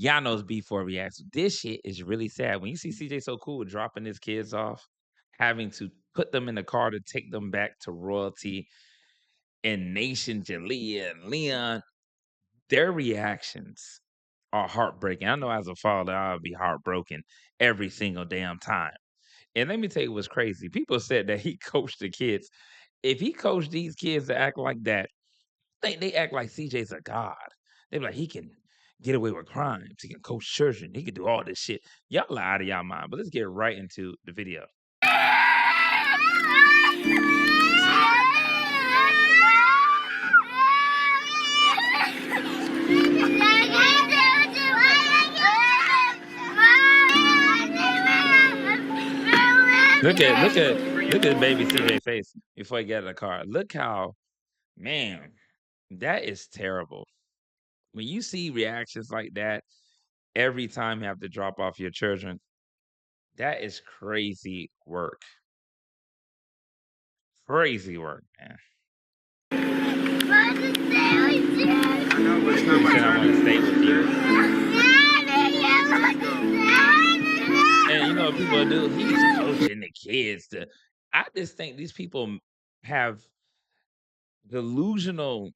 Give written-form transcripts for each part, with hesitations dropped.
Y'all know it's before reacts. This shit is really sad. When you see CJ So Cool dropping his kids off, having to put them in the car to take them back to royalty, and Nation, Jalea, and Leon, their reactions are heartbreaking. I know as a father, I'll be heartbroken every single damn time. And let me tell you what's crazy. People said that he coached the kids. If he coached these kids to act like that, they act like CJ's a god. They be like, he can get away with crimes. He can coach children. He can do all this shit. Y'all are out of y'all mind. But let's get right into the video. Look at baby CJ face before he get in the car. Look how, man, that is terrible. When you see reactions like that every time you have to drop off your children, that is crazy work. Crazy work, man. I want to stay with you. He said, I want to stay with you. And you know what people do? He's coaching the kids to. I just think these people have delusional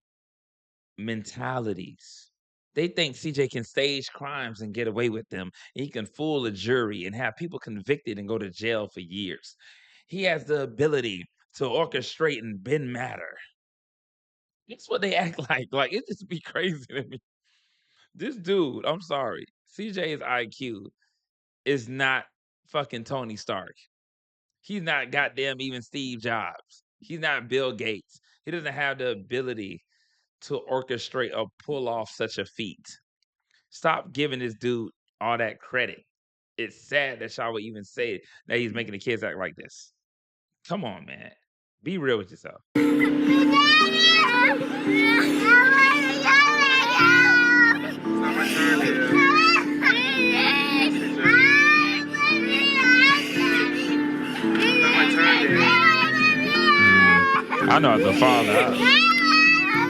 mentalities. They think CJ can stage crimes and get away with them. He can fool a jury and have people convicted and go to jail for years. He has the ability to orchestrate and bend matter. That's what they act like. Like, it just be crazy to me. This dude, I'm sorry, CJ's IQ is not fucking Tony Stark. He's not goddamn even Steve Jobs. He's not Bill Gates. He doesn't have the ability to orchestrate or pull off such a feat. Stop giving this dude all that credit. It's sad that y'all would even say that he's making the kids act like this. Come on, man. Be real with yourself. I know as a father.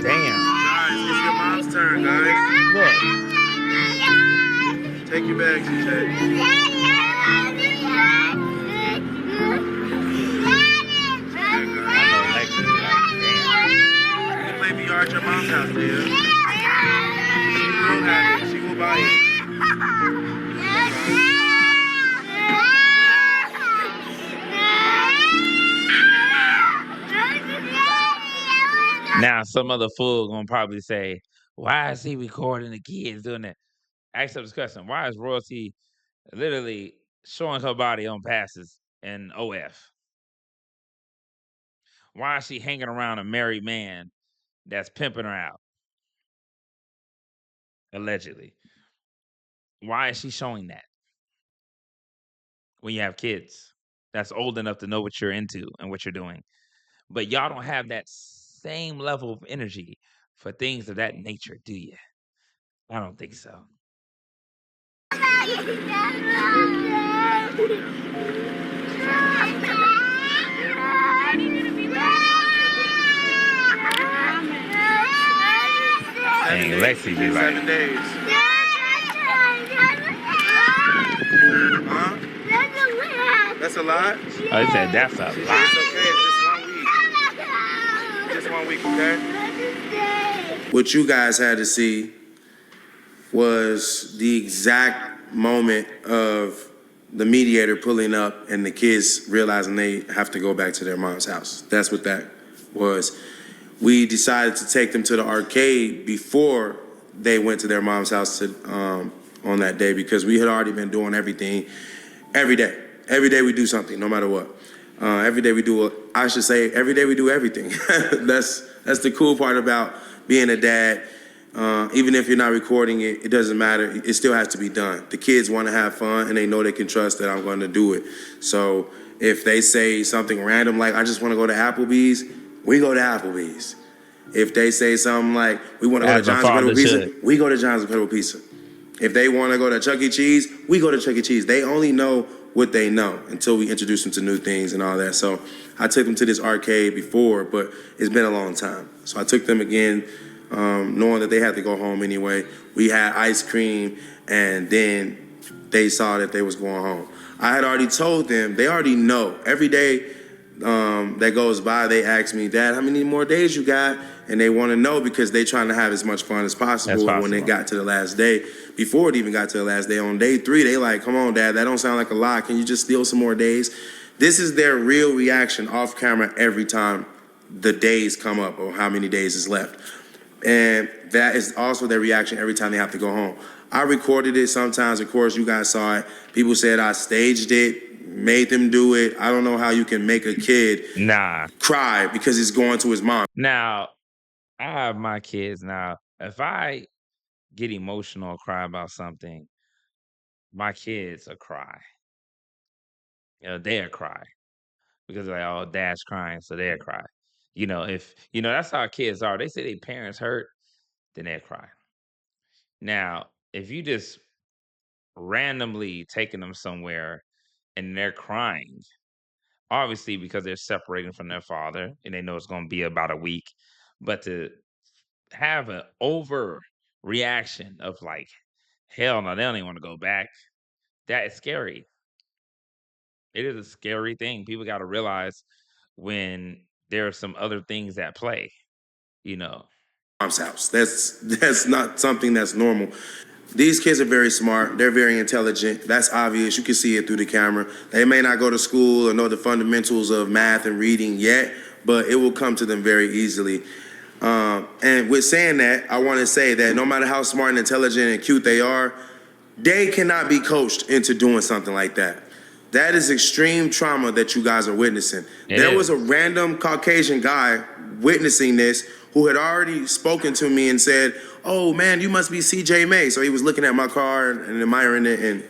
Damn. Guys, it's your mom's turn, guys. Look. Take your bags, CJ. You can play VR at your mom's house, dear. She will have it. She will buy it. Now, some other fool gonna probably say, why is he recording the kids doing that? Ask up this question. Why is royalty literally showing her body on passes and OF? Why is she hanging around a married man that's pimping her out? Allegedly. Why is she showing that? When you have kids that's old enough to know what you're into and what you're doing. But y'all don't have that same level of energy for things of that nature, do you? I don't think so. Dang, Lexi be like, 7 days. Huh? That's a lot? oh, he said that's a lot. It's okay. It's just 1 week. Just 1 week, okay? What you guys had to see was the exact moment of the mediator pulling up and the kids realizing they have to go back to their mom's house. That's what that was. We decided to take them to the arcade before they went to their mom's house on that day because we had already been doing everything every day. Every day we do something, no matter what. Every day we do, every day we do everything. That's the cool part about being a dad. Even if you're not recording it, it doesn't matter. It still has to be done. The kids want to have fun, and they know they can trust that I'm going to do it. So if they say something random like, I just want to go to Applebee's, we go to Applebee's. If they say something like, we want to go to John's Incredible Pizza, we go to John's Incredible Pizza. If they want to go to Chuck E. Cheese, we go to Chuck E. Cheese. They only know what they know until we introduce them to new things and all that. So I took them to this arcade before, but it's been a long time. So I took them again knowing that they had to go home anyway. We had ice cream, and then they saw that they was going home. I had already told them, they already know. Every day that goes by, they ask me, Dad, how many more days you got? And they want to know because they trying to have as much fun as That's possible. And when they possible. got to the last day, before it even got to the last day, on day 3, they like, come on, Dad, that don't sound like a lot. Can you just steal some more days? This is their real reaction off camera every time the days come up or how many days is left. And that is also their reaction every time they have to go home. I recorded it sometimes, of course, you guys saw it. People said I staged it, made them do it. I don't know how you can make a kid Nah. cry because he's going to his mom. Now, I have my kids now. If I get emotional or cry about something, my kids will cry. They'll cry because like, oh, dad's crying, so they'll cry. If that's how kids are. They say their parents hurt, then they'll cry. Now, if you just randomly taking them somewhere and they're crying, obviously because they're separating from their father and they know it's going to be about a week, but to have an over reaction of like, hell no, they don't even want to go back. That is scary. It is a scary thing. People got to realize when there are some other things at play, you know. Mom's house. That's not something that's normal. These kids are very smart. They're very intelligent. That's obvious. You can see it through the camera. They may not go to school or know the fundamentals of math and reading yet, but it will come to them very easily. And with saying that, I want to say that no matter how smart and intelligent and cute they are, they cannot be coached into doing something like that. That is extreme trauma that you guys are witnessing. It There was is. a random Caucasian guy witnessing this who had already spoken to me and said, "Oh man, you must be CJ May." So he was looking at my car and admiring it, and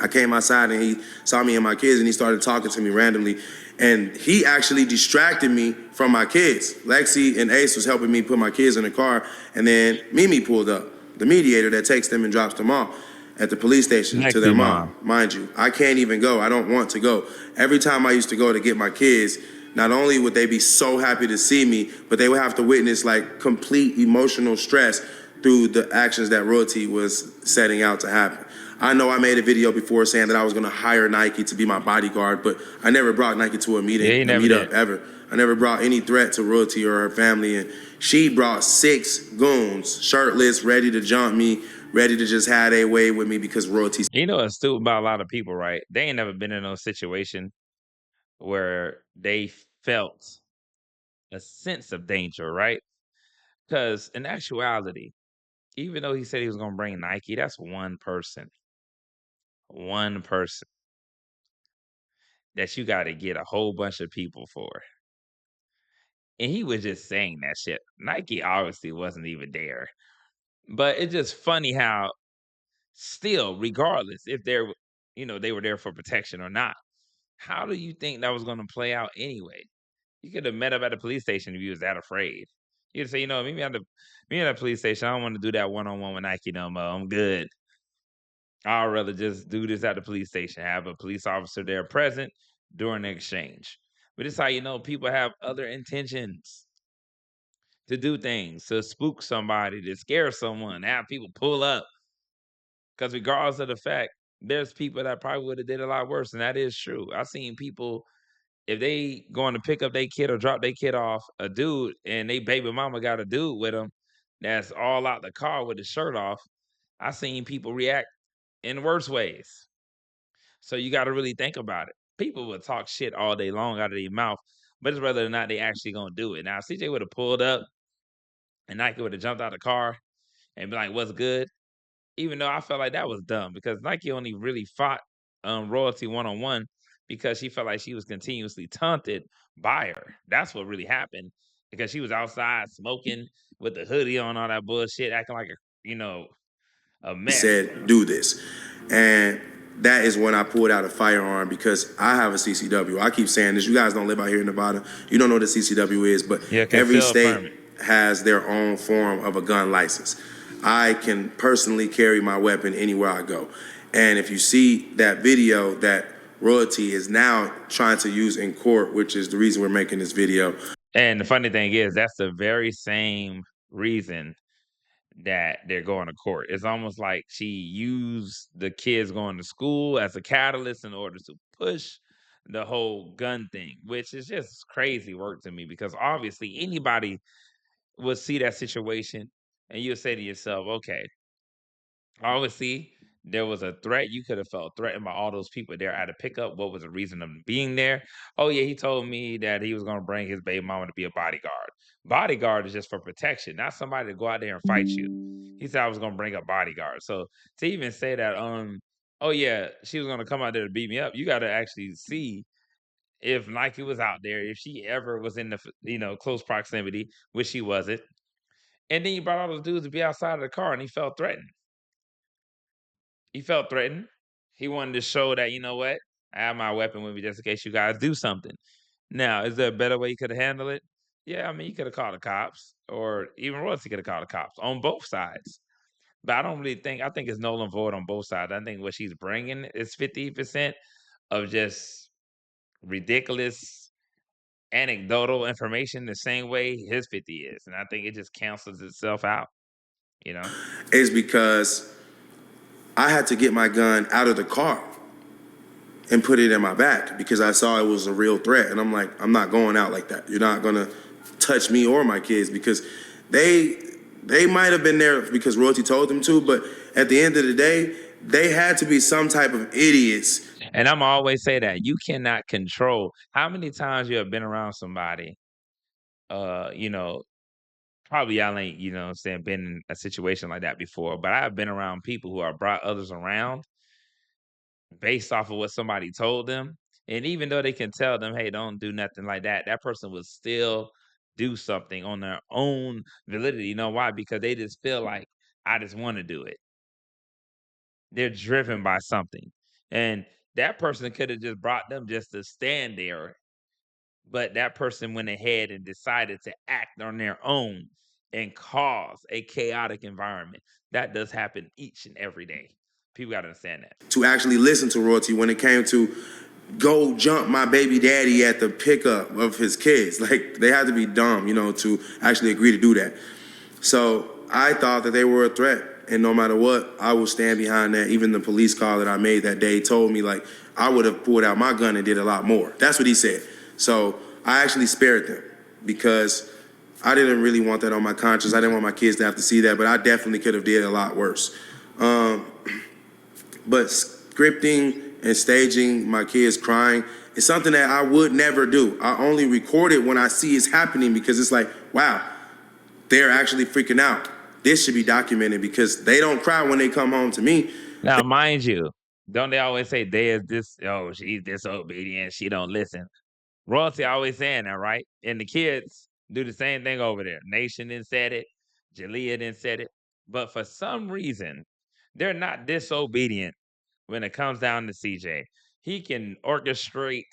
I came outside and he saw me and my kids and he started talking to me randomly. And he actually distracted me from my kids. Lexi and Ace was helping me put my kids in the car, and then Mimi pulled up, the mediator that takes them and drops them off at the police station to their Lexi mom. mom. Mind you, I can't even go. I don't want to go. Every time I used to go to get my kids, not only would they be so happy to see me, but they would have to witness like complete emotional stress through the actions that Royalty was setting out to happen. I know I made a video before saying that I was going to hire Nike to be my bodyguard, but I never brought Nike to a Yeah, he never meetup did. ever. I never brought any threat to Royalty or her family, and she brought 6 goons, shirtless, ready to jump me, ready to just have their way with me because Royalty It's stupid about a lot of people, right? They ain't never been in no situation where they felt a sense of danger, right? Because in actuality, even though he said he was going to bring Nike, that's one person that you got to get a whole bunch of people for. And he was just saying that shit. Nike obviously wasn't even there. But it's just funny how still, regardless if they were there for protection or not, how do you think that was going to play out anyway? You could have met up at the police station if you was that afraid. You'd say, meet at the police station. I don't want to do that one-on-one with Nike no more. I'm good. I'd rather just do this at the police station, have a police officer there present during the exchange. But it's how people have other intentions to do things, to spook somebody, to scare someone, have people pull up. Because regardless of the fact, there's people that probably would have did a lot worse, and that is true. I've seen people, if they going to pick up their kid or drop their kid off, a dude, and they baby mama got a dude with them that's all out the car with his shirt off. I seen people react in worse ways. So you got to really think about it. People will talk shit all day long out of their mouth, but it's whether or not they actually gonna do it. Now, if CJ would have pulled up and Nike would have jumped out of the car and be like, "What's good?" Even though I felt like that was dumb because Nike only really fought Royalty one on one because she felt like she was continuously taunted by her. That's what really happened because she was outside smoking with the hoodie on, all that bullshit, acting like a mess. said, do this. And that is when I pulled out a firearm because I have a CCW. I keep saying this. You guys don't live out here in Nevada. You don't know what a CCW is, but Yeah, every concealed state permit. has their own form of a gun license. I can personally carry my weapon anywhere I go. And if you see that video that Royalty is now trying to use in court, which is the reason we're making this video, And the funny thing is, that's the very same reason that they're going to court. It's almost like she used the kids going to school as a catalyst in order to push the whole gun thing, which is just crazy work to me because obviously anybody would see that situation and you'll say to yourself, okay, obviously, there was a threat. You could have felt threatened by all those people there at a pickup. What was the reason of them being there? Oh, yeah, he told me that he was going to bring his baby mama to be a bodyguard. Bodyguard is just for protection, not somebody to go out there and fight you. He said I was going to bring a bodyguard. So to even say that, oh yeah, she was going to come out there to beat me up, you got to actually see if Nike was out there, if she ever was in the close proximity, which she wasn't. And then you brought all those dudes to be outside of the car, and he felt threatened. He felt threatened. He wanted to show that, you know what? I have my weapon with me just in case you guys do something. Now, is there a better way you could have handled it? Yeah, I mean, you could have called the cops, or even Royce could have called the cops on both sides. But I don't really think, I think it's null and void on both sides. I think what she's bringing is 50% of just ridiculous anecdotal information the same way his 50 is. And I think it just cancels itself out, you know? Is because I had to get my gun out of the car and put it in my back because I saw it was a real threat. And I'm like, I'm not going out like that. You're not gonna touch me or my kids because they might have been there because royalty told them to, but at the end of the day, they had to be some type of idiots. And I'm always say that you cannot control how many times you have been around somebody, you know, probably y'all ain't, what I'm saying, been in a situation like that before, but I've been around people who have brought others around based off of what somebody told them. And even though they can tell them, hey, don't do nothing like that, that person would still do something on their own validity. You know why? Because they just feel like I just want to do it. They're driven by something. And that person could have just brought them just to stand there, but that person went ahead and decided to act on their own and cause a chaotic environment. That does happen each and every day. People got to understand that. To actually listen to royalty when it came to go jump my baby daddy at the pickup of his kids. Like they had to be dumb, to actually agree to do that. So I thought that they were a threat. And no matter what, I will stand behind that. Even the police call that I made that day told me like I would have pulled out my gun and did a lot more. That's what he said. So I actually spared them because I didn't really want that on my conscience. I didn't want my kids to have to see that, but I definitely could have did a lot worse. But scripting and staging my kids crying is something that I would never do. I only record it when I see it's happening because it's like, wow, they're actually freaking out. This should be documented because they don't cry when they come home to me. Now, mind you, don't they always say they is this? Oh, she's disobedient. She don't listen. Royalty always saying that, right? And the kids do the same thing over there. Nation then said it. Jalea then said it. But for some reason, they're not disobedient when it comes down to CJ. He can orchestrate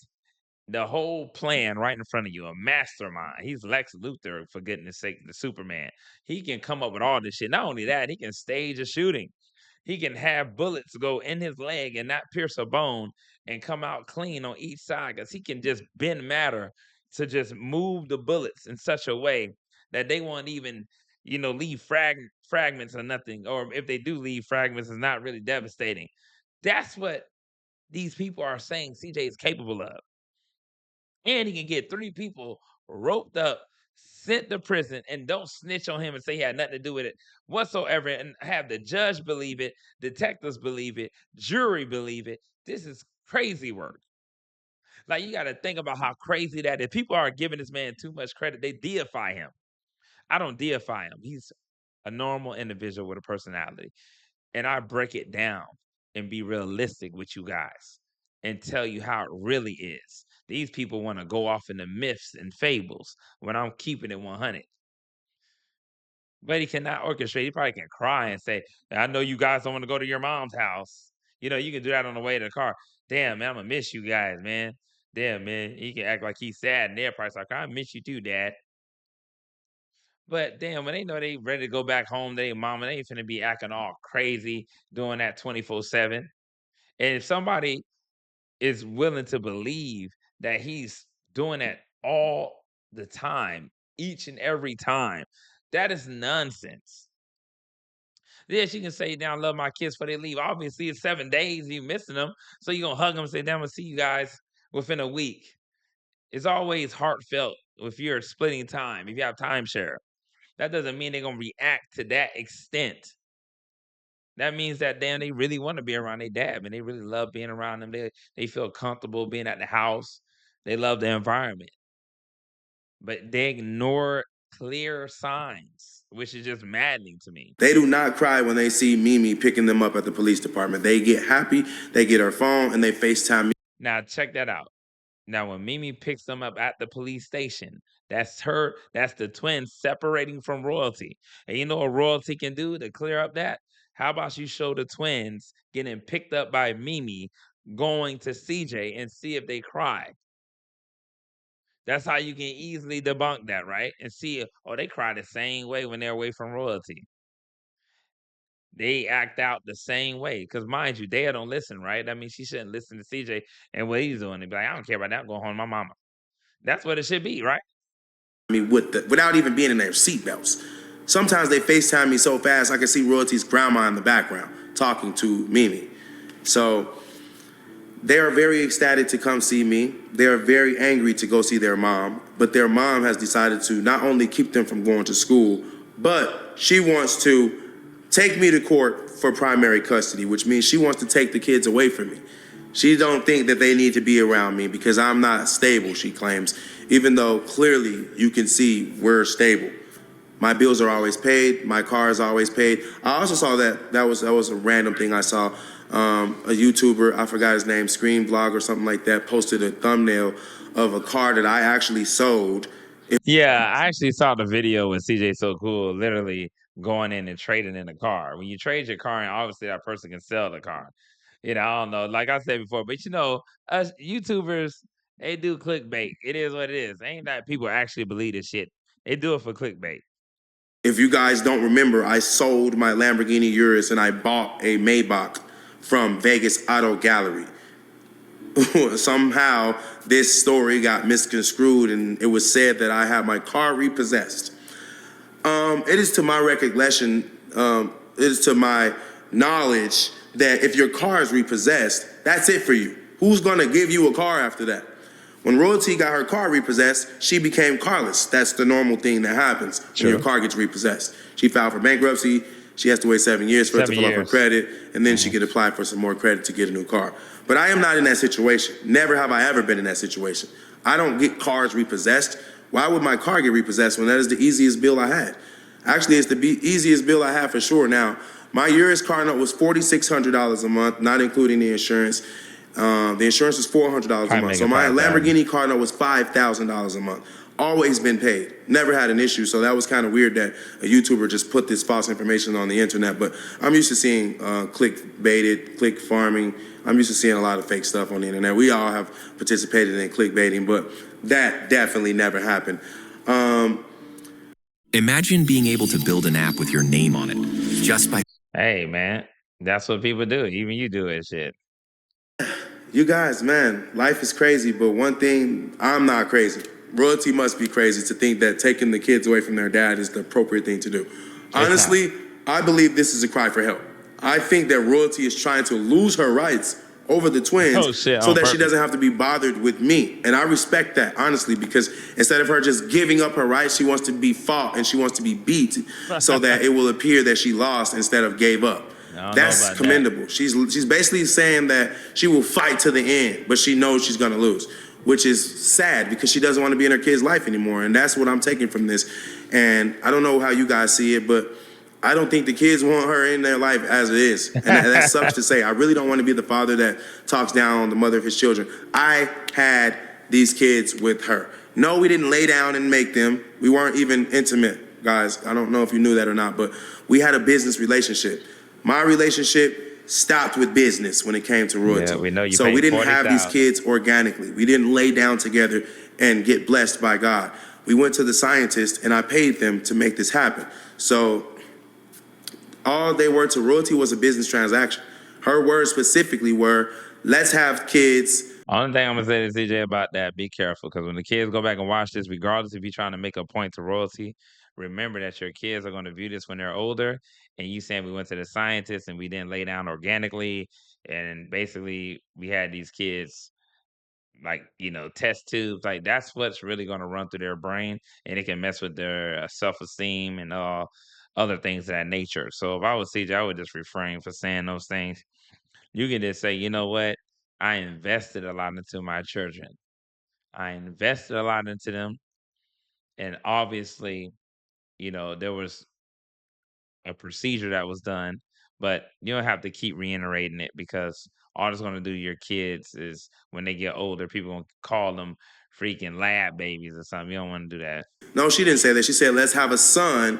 the whole plan right in front of you, a mastermind. He's Lex Luthor, for goodness sake, the Superman. He can come up with all this shit. Not only that, he can stage a shooting. He can have bullets go in his leg and not pierce a bone and come out clean on each side because he can just bend matter to just move the bullets in such a way that they won't even, leave fragments or nothing. Or if they do leave fragments, it's not really devastating. That's what these people are saying CJ is capable of. And he can get 3 people roped up, sent to prison, and don't snitch on him and say he had nothing to do with it whatsoever, and have the judge believe it, detectives believe it, jury believe it. This is crazy work. Like, you gotta think about how crazy that is. People are giving this man too much credit. They deify him. I don't deify him. He's a normal individual with a personality. And I break it down and be realistic with you guys and tell you how it really is. These people want to go off into myths and fables when I'm keeping it 100. But he cannot orchestrate. He probably can cry and say, I know you guys don't want to go to your mom's house. You can do that on the way to the car. Damn, man, I'm going to miss you guys, man. Damn, man. He can act like he's sad and they're probably like, I miss you too, dad. But damn, when they know they ready to go back home, they mama, they ain't finna be acting all crazy doing that 24/7. And if somebody is willing to believe that he's doing that all the time, each and every time, That is nonsense. Yeah, she can say, "Now I love my kids," before they leave. Obviously, it's 7 days, you missing them, so you gonna hug them and say, "Damn, I'll see you guys within a week." It's always heartfelt if you're splitting time, if you have timeshare. That doesn't mean they're gonna react to that extent. That means that damn, they really want to be around their dad, and they really love being around them. They feel comfortable being at the house. They love the environment, but they ignore clear signs, which is just maddening to me. They do not cry when they see Mimi picking them up at the police department. They get happy, they get her phone, and they FaceTime me. Now check that out. Now, when Mimi picks them up at the police station, that's the twin separating from royalty. And you know what royalty can do to clear up that? How about you show the twins getting picked up by Mimi going to CJ and see if they cry? That's how you can easily debunk that, right? And see, oh, they cry the same way when they're away from royalty. They act out the same way. Because mind you, Dea don't listen, right? That means she shouldn't listen to CJ and what he's doing. They be like, I don't care about that. I'm going home to my mama. That's what it should be, right? Without even being in their seatbelts. Sometimes they FaceTime me so fast I can see Royalty's grandma in the background talking to Mimi. So they are very ecstatic to come see me. They are very angry to go see their mom, but their mom has decided to not only keep them from going to school, but she wants to take me to court for primary custody, which means she wants to take the kids away from me. She don't think that they need to be around me because I'm not stable, she claims, even though clearly you can see we're stable. My bills are always paid. My car is always paid. I also saw that was a random thing I saw. A YouTuber, I forgot his name, Screen Vlog or something like that, posted a thumbnail of a car that I actually sold. Yeah, I actually saw the video with CJ So Cool literally going in and trading in the car. When you trade your car, and obviously that person can sell the car. I don't know. Like I said before, but us YouTubers, they do clickbait. It is what it is. Ain't that people actually believe this shit. They do it for clickbait. If you guys don't remember, I sold my Lamborghini Urus and I bought a Maybach from Vegas Auto Gallery. Somehow this story got misconstrued and it was said that I had my car repossessed. It is to my recollection, it is to my knowledge that if your car is repossessed, that's it for you. Who's gonna give you a car after that? When Royalty got her car repossessed, she became carless. That's the normal thing that happens when your car gets repossessed. She filed for bankruptcy. She has to wait 7 years for it to fill up her credit, and then she could apply for some more credit to get a new car. But I am not in that situation. Never have I ever been in that situation. I don't get cars repossessed. Why would my car get repossessed when that is the easiest bill I had? Actually, it's the easiest bill I have for sure. Now, my Urus car note was $4,600 a month, not including the insurance. The insurance was $400 a month. So my Lamborghini car note was $5,000 a month. Always been paid. Never had an issue. So that was kind of weird that a YouTuber just put this false information on the internet. But I'm used to seeing click farming. I'm used to seeing a lot of fake stuff on the internet. We all have participated in clickbaiting, but that definitely never happened. Imagine being able to build an app with your name on it just by. Hey, man, that's what people do. Even you do it, shit. You guys, man, life is crazy, but one thing, I'm not crazy. Royalty must be crazy to think that taking the kids away from their dad is the appropriate thing to do. Honestly, I believe this is a cry for help. I think that Royalty is trying to lose her rights over the twins so that she doesn't have to be bothered with me. And I respect that, honestly, because instead of her just giving up her rights, she wants to be fought and she wants to be beat so that it will appear that she lost instead of gave up. That's commendable. That. She's basically saying that she will fight to the end, but she knows she's going to lose, which is sad because she doesn't want to be in her kid's life anymore. And that's what I'm taking from this. And I don't know how you guys see it, but I don't think the kids want her in their life as it is. And that sucks to say. I really don't want to be the father that talks down on the mother of his children. I had these kids with her. No, we didn't lay down and make them. We weren't even intimate, guys. I don't know if you knew that or not, but we had a business relationship. My relationship stopped with business when it came to Royalty. Yeah, we know you. So we didn't have these kids organically. We didn't lay down together and get blessed by God. We went to the scientist and I paid them to make this happen. So all they were to Royalty was a business transaction. Her words specifically were, let's have kids. Only thing I'm gonna say to CJ about that, be careful, because when the kids go back and watch this, regardless if you're trying to make a point to Royalty, remember that your kids are gonna view this when they're older, and you saying we went to the scientists and we didn't lay down organically, and basically we had these kids like, test tubes, like, that's what's really gonna run through their brain, and it can mess with their, self-esteem and all other things of that nature. So if I was CJ, I would just refrain from saying those things. You can just say, "You know what? I invested a lot into my children. I invested a lot into them, and obviously, there was a procedure that was done, but you don't have to keep reiterating it because all it's gonna do to your kids is when they get older, people gonna call them freaking lab babies or something. You don't wanna do that." No, she didn't say that. She said, let's have a son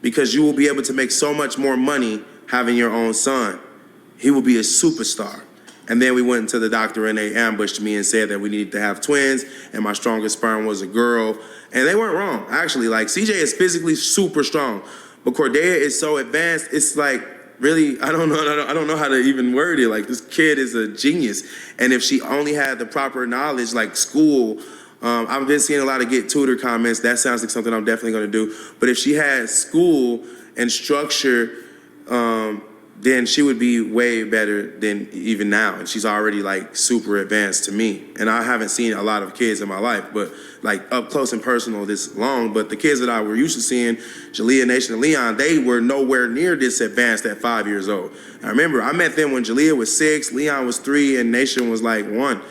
because you will be able to make so much more money having your own son. He will be a superstar. And then we went into the doctor and they ambushed me and said that we needed to have twins and my strongest sperm was a girl. And they weren't wrong, actually. Like, CJ is physically super strong, but Cordea is so advanced. It's like, really, I don't know how to even word it. Like, this kid is a genius. And if she only had the proper knowledge, like school, I've been seeing a lot of get tutor comments. That sounds like something I'm definitely going to do. But if she had school and structure, then she would be way better than even now. And she's already like super advanced to me. And I haven't seen a lot of kids in my life, but like up close and personal this long. But the kids that I were used to seeing, Jalea, Nation, and Leon, they were nowhere near this advanced at 5 years old. I remember I met them when Jalea was 6, Leon was 3, and Nation was like 1.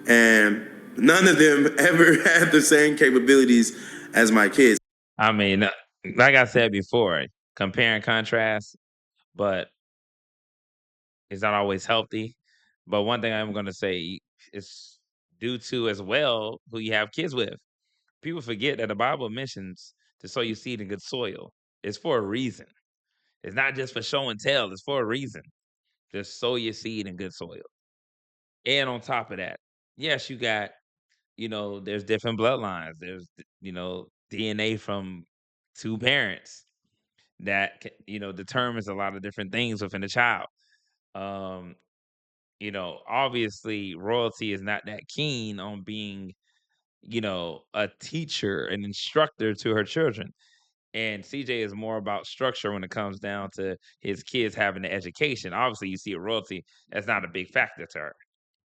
And none of them ever had the same capabilities as my kids. I mean, like I said before, compare and contrast, but it's not always healthy. But one thing I'm gonna say is due to as well who you have kids with. People forget that the Bible mentions to sow your seed in good soil. It's for a reason. It's not just for show and tell. It's for a reason. Just sow your seed in good soil. And on top of that, yes, you got, there's different bloodlines. There's, DNA from two parents that, determines a lot of different things within a child. Um, obviously, royalty is not that keen on being, a teacher, an instructor to her children. And CJ is more about structure when it comes down to his kids having the education. Obviously, you see a royalty, that's not a big factor to her.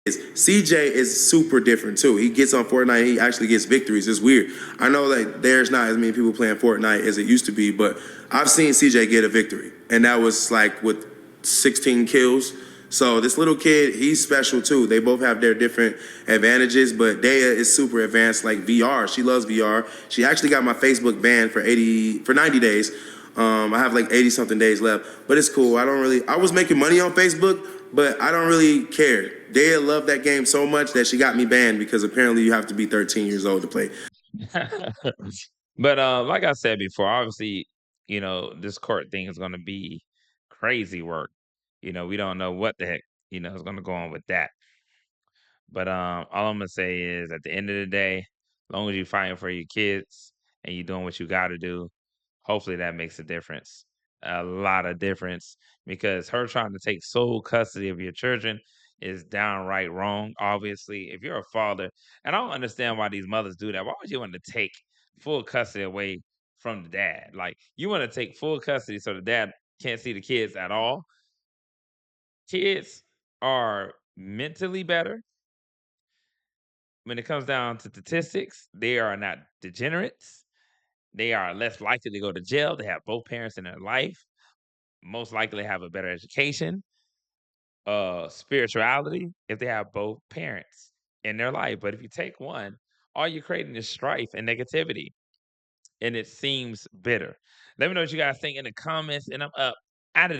CJ is super different too. He gets on Fortnite, he actually gets victories. It's weird. I know that there's not as many people playing Fortnite as it used to be, but I've seen CJ get a victory. And that was like with 16 kills. So this little kid, he's special too. They both have their different advantages, but Dea is super advanced, like VR. She loves VR. She actually got my Facebook banned for 90 days. I have like 80 something days left, but it's cool. I was making money on Facebook, but I don't really care. Dea loved that game so much that she got me banned because apparently you have to be 13 years old to play. But like I said before, obviously, this court thing is going to be crazy work. We don't know what the heck, is going to go on with that. But all I'm gonna say is, at the end of the day, as long as you're fighting for your kids and you're doing what you got to do, hopefully that makes a difference, a lot of difference. Because her trying to take sole custody of your children is downright wrong. Obviously, if you're a father, and I don't understand why these mothers do that. Why would you want to take full custody away from the dad? Like, you want to take full custody so the dad can't see the kids at all. Kids are mentally better. When it comes down to statistics, they are not degenerates. They are less likely to go to jail. They have both parents in their life. Most likely have a better education, spirituality if they have both parents in their life. But if you take one, all you're creating is strife and negativity, and it seems bitter. Let me know what you guys think in the comments, and I'm up out of